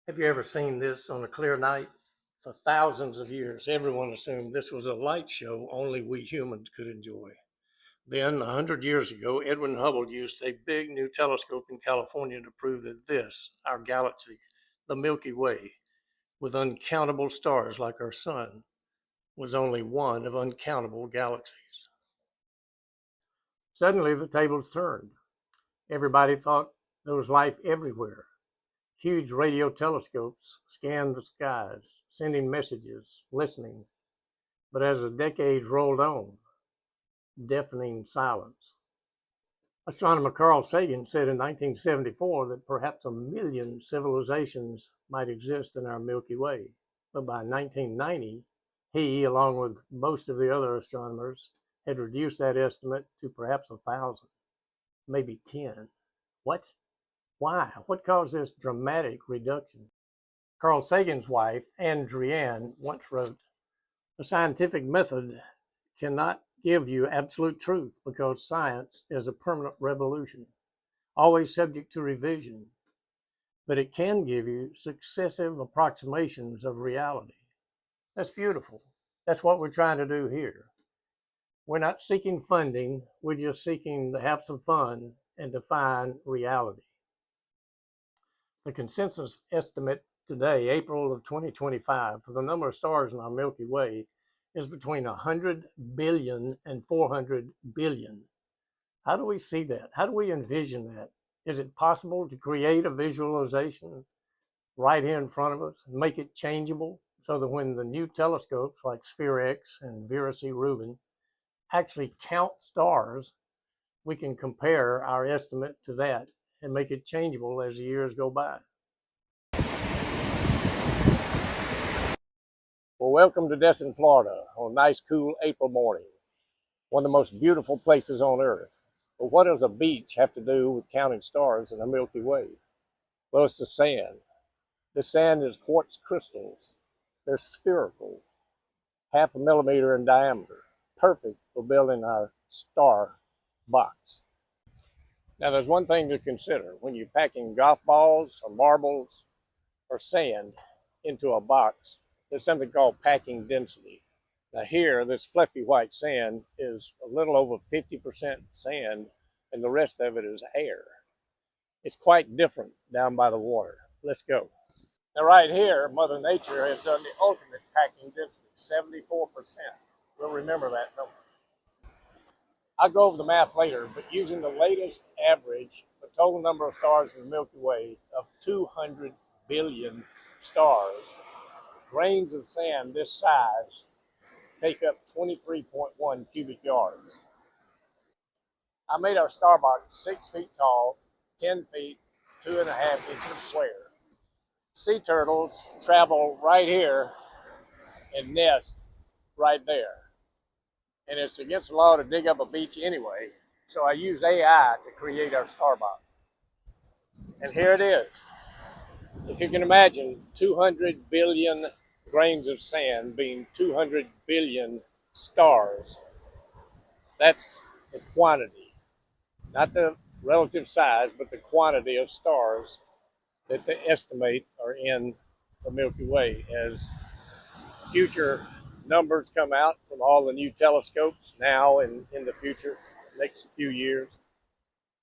Have you ever seen this on a clear night? For thousands of years, everyone assumed this was a light show only we humans could enjoy. Then, 100 years ago, Edwin Hubble used a big new telescope in California to prove that this, our galaxy, the Milky Way, with uncountable stars like our sun, was only one of uncountable galaxies. Suddenly, the tables turned. Everybody thought there was life everywhere. Huge radio telescopes scanned the skies, sending messages, listening. But as the decades rolled on, deafening silence. Astronomer Carl Sagan said in 1974 that perhaps 1 million civilizations might exist in our Milky Way. But by 1990, he, along with most of the other astronomers, had reduced that estimate to perhaps 1,000, maybe 10. What? Why? What caused this dramatic reduction? Carl Sagan's wife, Andrienne, once wrote, "The scientific method cannot give you absolute truth because science is a permanent revolution, always subject to revision, but it can give you successive approximations of reality." That's beautiful. That's what we're trying to do here. We're not seeking funding, we're just seeking to have some fun and define reality. The consensus estimate today, April of 2025, for the number of stars in our Milky Way is between 100 billion and 400 billion. How do we see that? How do we envision that? Is it possible to create a visualization right here in front of us and make it changeable so that when the new telescopes like Sphere-X and Vera C. Rubin actually count stars, we can compare our estimate to that and make it changeable as the years go by? Well, welcome to Destin, Florida, on a nice, cool April morning. One of the most beautiful places on Earth. But what does a beach have to do with counting stars in the Milky Way? Well, it's the sand. The sand is quartz crystals. They're spherical, half a millimeter in diameter, perfect for building our star box. Now, there's one thing to consider when you're packing golf balls or marbles or sand into a box. There's something called packing density. Now here, this fluffy white sand is a little over 50% sand, and the rest of it is air. It's quite different down by the water. Let's go. Now right here, Mother Nature has done the ultimate packing density, 74%. We'll remember that number. I'll go over the math later, but using the latest average, the total number of stars in the Milky Way of 200 billion stars, grains of sand this size take up 23.1 cubic yards. I made our star box 6 feet tall, 10 feet, 2.5 inches square. Sea turtles travel right here and nest right there. And it's against the law to dig up a beach anyway, so I used AI to create our star box. And here it is. If you can imagine 200 billion grains of sand being 200 billion stars, that's the quantity, not the relative size, but the quantity of stars that they estimate are in the Milky Way. As future numbers come out from all the new telescopes now and in the future, next few years,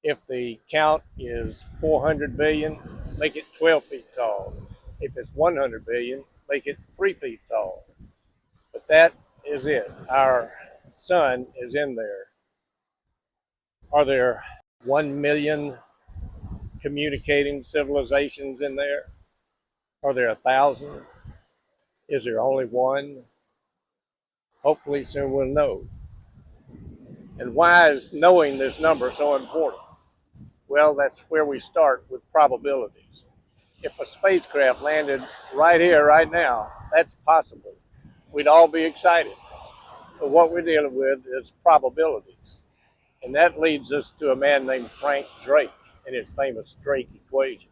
if the count is 400 billion, make it 12 feet tall. If it's 100 billion, make it 3 feet tall. But that is it. Our sun is in there. Are there 1 million communicating civilizations in there? Are there 1,000? Is there only one? Hopefully soon we'll know. And why is knowing this number so important? Well, that's where we start with probabilities. If a spacecraft landed right here, right now, that's possible. We'd all be excited. But what we're dealing with is probabilities. And that leads us to a man named Frank Drake and his famous Drake equation.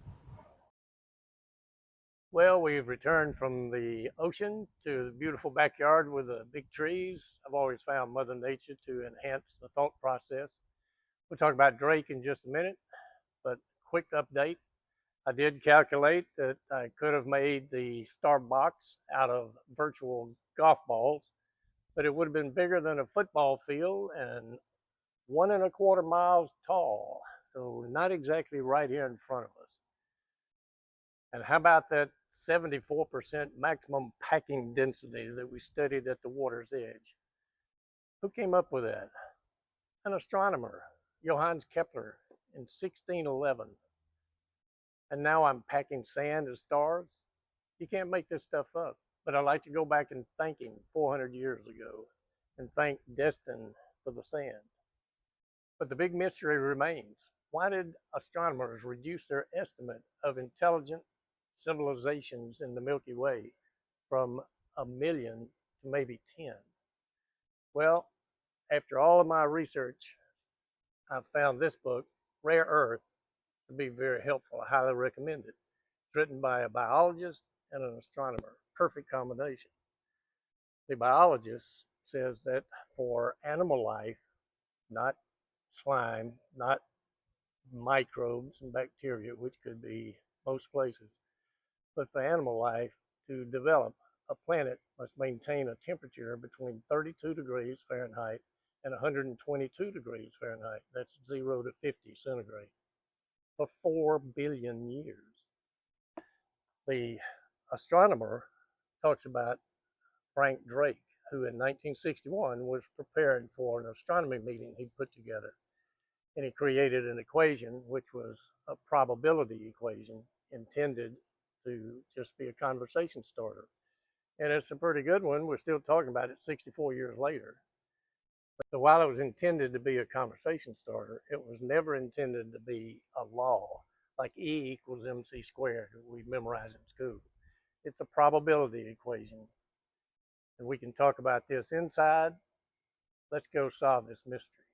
Well, we've returned from the ocean to the beautiful backyard with the big trees. I've always found Mother Nature to enhance the thought process. We'll talk about Drake in just a minute, but quick update. I did calculate that I could have made the Starbucks out of virtual golf balls, but it would have been bigger than a football field and 1.25 miles tall. So not exactly right here in front of us. And how about that 74% maximum packing density that we studied at the water's edge? Who came up with that? An astronomer, Johannes Kepler, in 1611. And now I'm packing sand and stars. You can't make this stuff up. But I like to go back and thank him 400 years ago and thank Destin for the sand. But the big mystery remains. Why did astronomers reduce their estimate of intelligent civilizations in the Milky Way from 1 million to maybe 10? Well, after all of my research, I found this book, Rare Earth, to be very helpful. I highly recommend it. It's written by a biologist and an astronomer. Perfect combination. The biologist says that for animal life, not slime, not microbes and bacteria, which could be most places, but for animal life to develop, a planet must maintain a temperature between 32 degrees Fahrenheit and 122 degrees Fahrenheit. That's 0 to 50 centigrade. For 4 billion years. The astronomer talks about Frank Drake, who in 1961 was preparing for an astronomy meeting he put together. And he created an equation, which was a probability equation intended to just be a conversation starter. And it's a pretty good one. We're still talking about it 64 years later. So while it was intended to be a conversation starter, it was never intended to be a law, like E equals MC squared, we memorize in school. It's a probability equation. And we can talk about this inside. Let's go solve this mystery.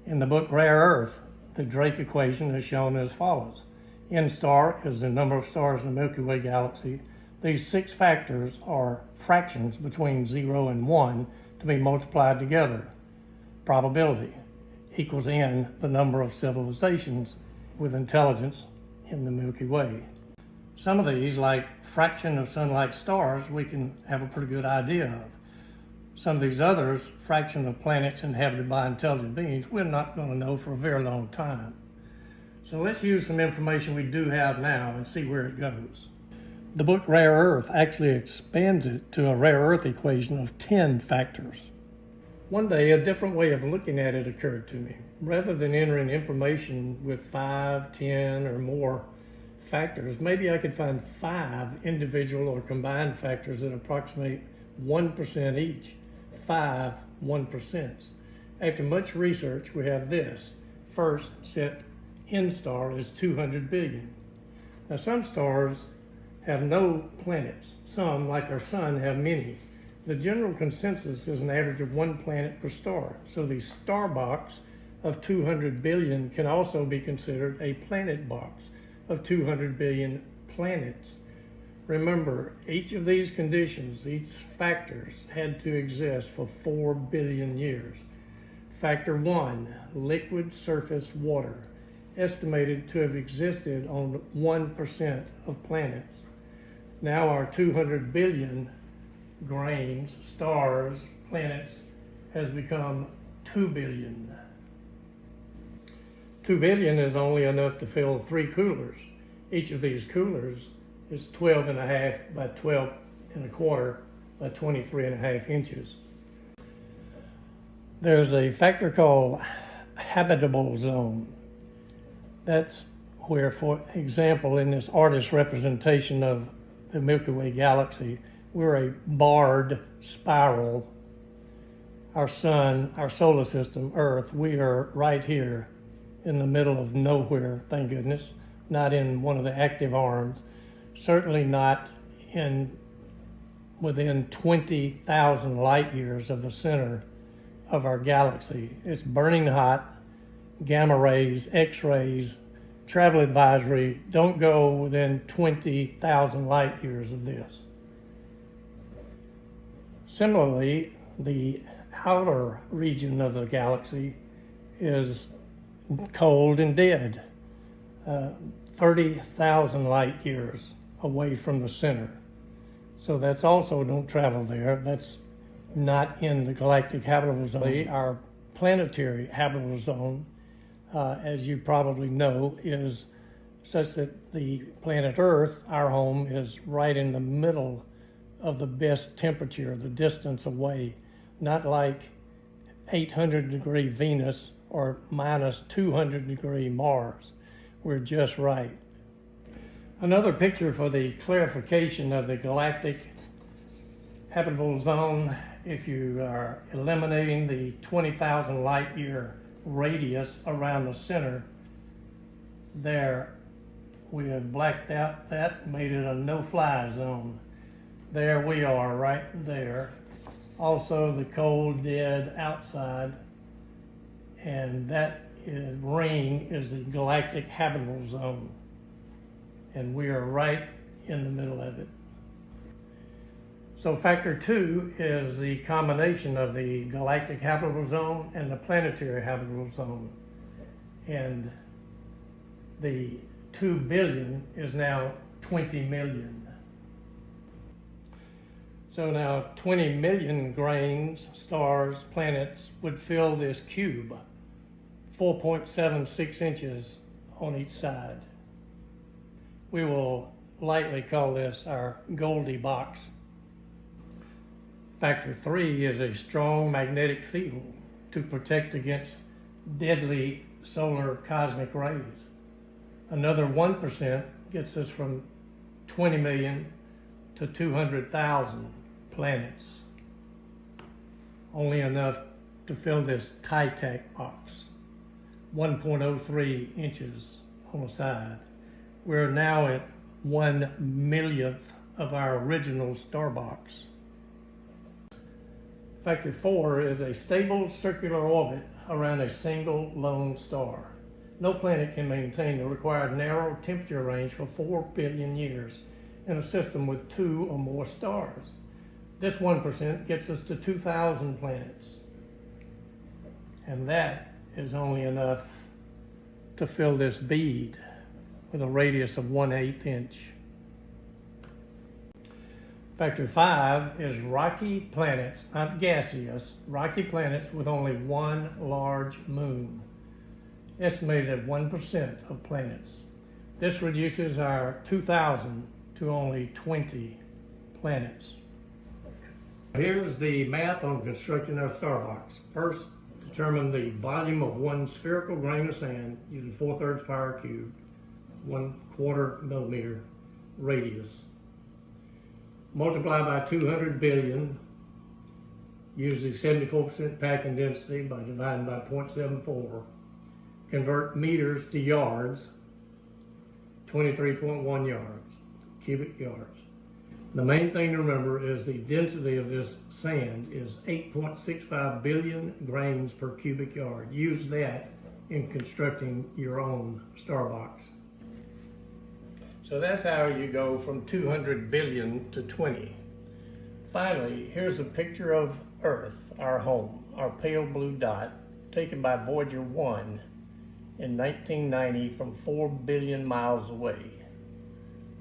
In the book Rare Earth, the Drake equation is shown as follows. N star is the number of stars in the Milky Way galaxy. These 6 factors are fractions between 0 and 1 to be multiplied together. Probability equals N, the number of civilizations with intelligence in the Milky Way. Some of these, like fraction of sun-like stars, we can have a pretty good idea of. Some of these others, fraction of planets inhabited by intelligent beings, we're not going to know for a very long time. So let's use some information we do have now and see where it goes. The book Rare Earth actually expands it to a rare earth equation of 10 factors. One day, a different way of looking at it occurred to me. Rather than entering information with 5, 10, or more factors, maybe I could find 5 individual or combined factors that approximate 1% each. 5 1%. After much research, we have this. First, set N star is 200 billion. Now, some stars have no planets. Some, like our sun, have many. The general consensus is an average of 1 planet per star. So the star box of 200 billion can also be considered a planet box of 200 billion planets. Remember, each of these conditions, each factors, had to exist for 4 billion years. Factor 1, liquid surface water, estimated to have existed on 1% of planets. Now our 200 billion grains, stars, planets has become 2 billion. 2 billion is only enough to fill 3 coolers. Each of these coolers is 12.5 by 12.25 by 23.5 inches. There's a factor called habitable zone. That's where, for example, in this artist's representation of the Milky Way galaxy, we're a barred spiral. Our sun, our solar system, Earth, we are right here in the middle of nowhere, thank goodness, not in one of the active arms, certainly not within 20,000 light years of the center of our galaxy. It's burning hot, gamma rays, X-rays, travel advisory, don't go within 20,000 light years of this. Similarly, the outer region of the galaxy is cold and dead. 30,000 light years away from the center. So that's also don't travel there. That's not in the galactic habitable zone. Our planetary habitable zone, as you probably know, is such that the planet Earth, our home, is right in the middle of the best temperature, the distance away, not like 800-degree Venus or minus 200-degree Mars. We're just right. Another picture for the clarification of the galactic habitable zone, if you are eliminating the 20,000 light year radius around the center, there we have blacked out that, made it a no-fly zone. There we are, right there. Also the cold, dead outside, and that ring is the galactic habitable zone. And we are right in the middle of it. So factor 2 is the combination of the galactic habitable zone and the planetary habitable zone. And the 2 billion is now 20 million. So now 20 million grains, stars, planets would fill this cube, 4.76 inches on each side. We will lightly call this our Goldie box. Factor 3 is a strong magnetic field to protect against deadly solar cosmic rays. Another 1% gets us from 20 million to 200,000 planets. Only enough to fill this Titan box, 1.03 inches on the side. We're now at 1/1,000,000th of our original star box. Factor 4 is a stable circular orbit around a single lone star. No planet can maintain the required narrow temperature range for 4 billion years in a system with 2 or more stars. This 1% gets us to 2,000 planets. And that is only enough to fill this bead with a radius of 1/8 inch. Factor 5 is rocky planets, not gaseous, rocky planets with only one large moon, estimated at 1% of planets. This reduces our 2,000 to only 20 planets. Here's the math on constructing our star box. First, determine the volume of one spherical grain of sand using 4/3 power cubed, 1/4 millimeter radius. Multiply by 200 billion, use the 74% packing density by dividing by 0.74. Convert meters to yards, 23.1 yards, cubic yards. The main thing to remember is the density of this sand is 8.65 billion grains per cubic yard. Use that in constructing your own star box. So that's how you go from 200 billion to 20. Finally, here's a picture of Earth, our home, our pale blue dot, taken by Voyager 1 in 1990 from 4 billion miles away.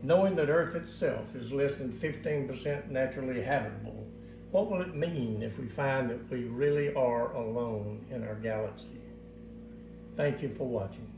Knowing that Earth itself is less than 15% naturally habitable, what will it mean if we find that we really are alone in our galaxy? Thank you for watching.